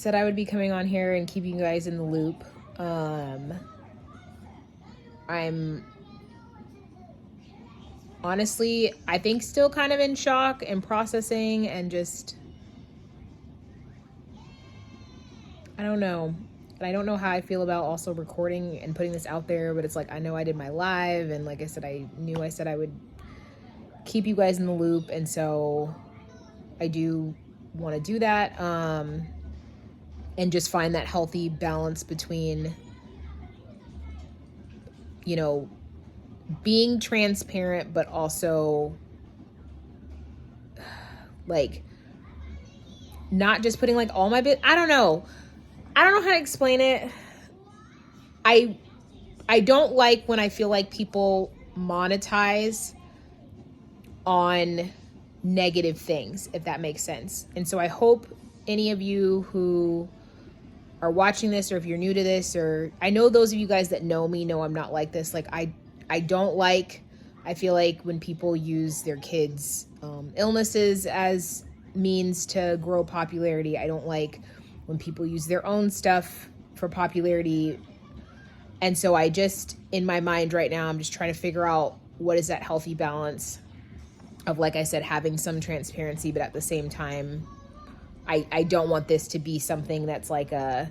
said I would be coming on here and keeping you guys in the loop. I'm honestly, I think still kind of in shock and processing and just, I don't know. And I don't know how I feel about also recording and putting this out there, but it's like, I know I did my live, and like I said, I said I would keep you guys in the loop, and so I do want to do that, and just find that healthy balance between, you know, being transparent, but also like not just putting like all my I don't know how to explain it. I don't like when I feel like people monetize on negative things, if that makes sense. And so I hope any of you who are watching this, or if you're new to this, or I know those of you guys that know me know I'm not like this. Like I don't like, I feel like when people use their kids' illnesses as means to grow popularity. I don't like when people use their own stuff for popularity. And so I just, in my mind right now, I'm just trying to figure out what is that healthy balance of, like I said, having some transparency, but at the same time, I don't want this to be something that's like a,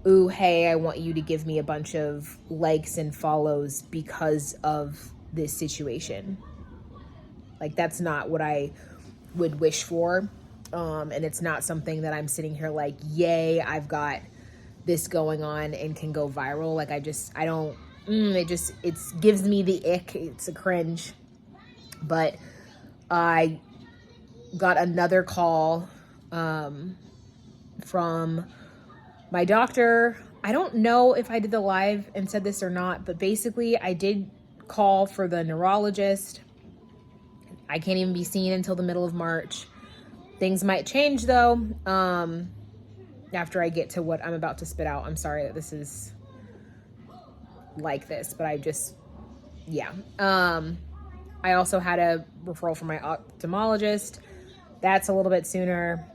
ooh, hey, I want you to give me a bunch of likes and follows because of this situation. Like, that's not what I would wish for. And it's not something that I'm sitting here like, yay, I've got this going on and can go viral. Like, I don't, it gives me the ick. It's a cringe. But I got another call from my doctor. I don't know if I did the live and said this or not, but basically I did call for the neurologist. I can't even be seen until the middle of March. Things might change though, after I get to what I'm about to spit out. I'm sorry that this is like this, but I just, yeah. I also had a referral from my ophthalmologist. That's a little bit sooner.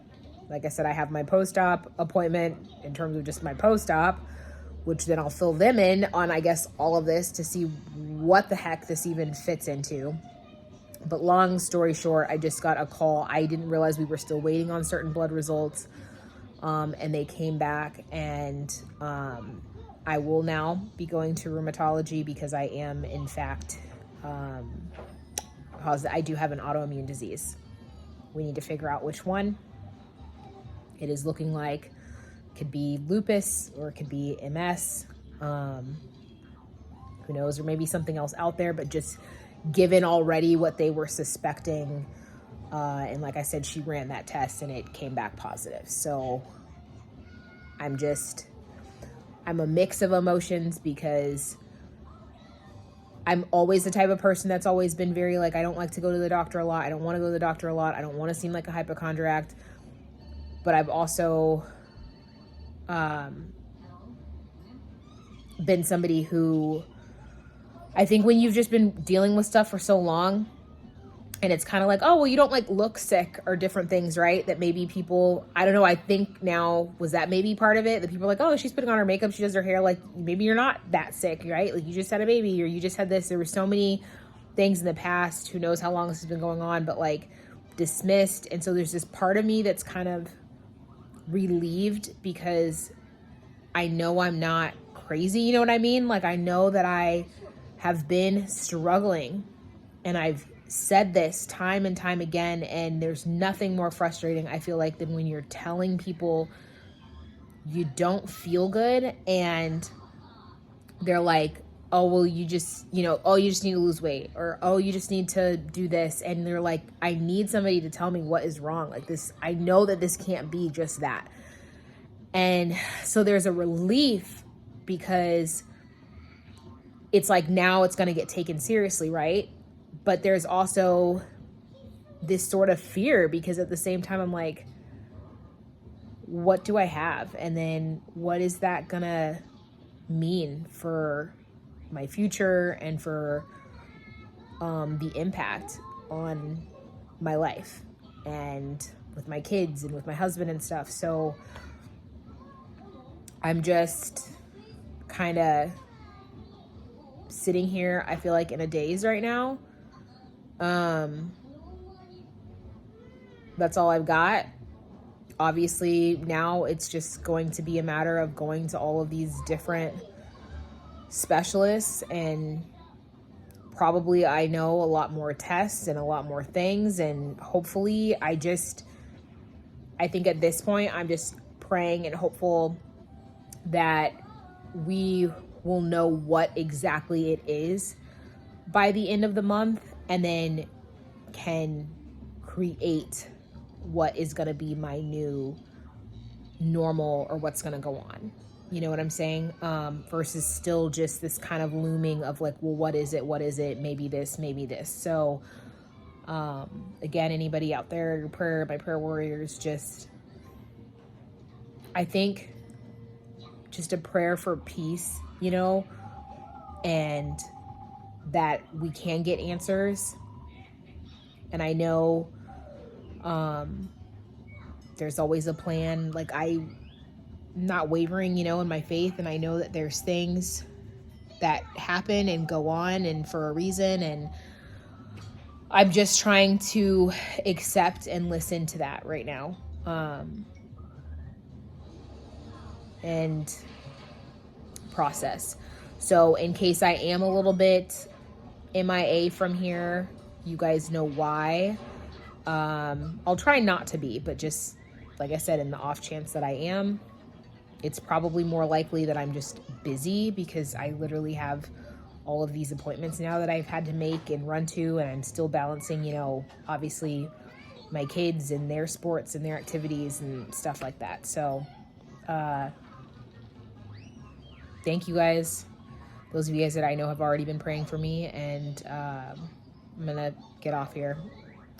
Like I said, I have my post-op appointment in terms of just my post-op, which then I'll fill them in on, I guess, all of this to see what the heck this even fits into. But long story short, I just got a call. I didn't realize we were still waiting on certain blood results. And they came back, and I will now be going to rheumatology because I am, in fact, I do have an autoimmune disease. We need to figure out which one. It is looking like it could be lupus or it could be MS. Who knows? Or maybe something else out there, but just given already what they were suspecting, and like I said, she ran that test and it came back positive. So I'm a mix of emotions because I'm always the type of person that's always been very like, I don't like to go to the doctor a lot. I don't want to go to the doctor a lot. I don't want to seem like a hypochondriac. But I've also been somebody who, I think when you've just been dealing with stuff for so long, and it's kind of like, oh, well, you don't like look sick or different things, right? That maybe people, I don't know, I think now, was that maybe part of it? That people are like, oh, she's putting on her makeup, she does her hair, like maybe you're not that sick, right? Like you just had a baby or you just had this. There were so many things in the past, who knows how long this has been going on, but like dismissed. And so there's this part of me that's kind of relieved because I know I'm not crazy, you know what I mean? Like I know that I have been struggling, and I've said this time and time again, and there's nothing more frustrating, I feel like, than when you're telling people you don't feel good and they're like, oh, well, you just, oh, you just need to lose weight, or, oh, you just need to do this. And they're like, I need somebody to tell me what is wrong. Like this, I know that this can't be just that. And so there's a relief because it's like, now it's going to get taken seriously, right? But there's also this sort of fear because at the same time, I'm like, what do I have? And then what is that going to mean for my future and for the impact on my life and with my kids and with my husband and stuff? So I'm just kind of sitting here, I feel like, in a daze right now. That's all I've got. Obviously, now it's just going to be a matter of going to all of these different specialists, and probably I know a lot more tests and a lot more things, and hopefully I think at this point I'm just praying and hopeful that we will know what exactly it is by the end of the month, and then can create what is going to be my new normal, or what's going to go on. You know what I'm saying? Versus still just this kind of looming of like, well, what is it? What is it? Maybe this, maybe this. So, again, anybody out there, my prayer warriors, just, I think just a prayer for peace, you know, and that we can get answers. And I know, there's always a plan. Like, I'm not wavering, you know, in my faith. And I know that there's things that happen and go on and for a reason. And I'm just trying to accept and listen to that right now. And process. So in case I am a little bit MIA from here, you guys know why. I'll try not to be, but just like I said, in the off chance that I am, it's probably more likely that I'm just busy, because I literally have all of these appointments now that I've had to make and run to, and I'm still balancing, you know, obviously my kids and their sports and their activities and stuff like that. So, thank you guys. Those of you guys that I know have already been praying for me, and I'm gonna get off here.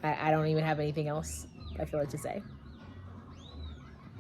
I don't even have anything else I feel like to say.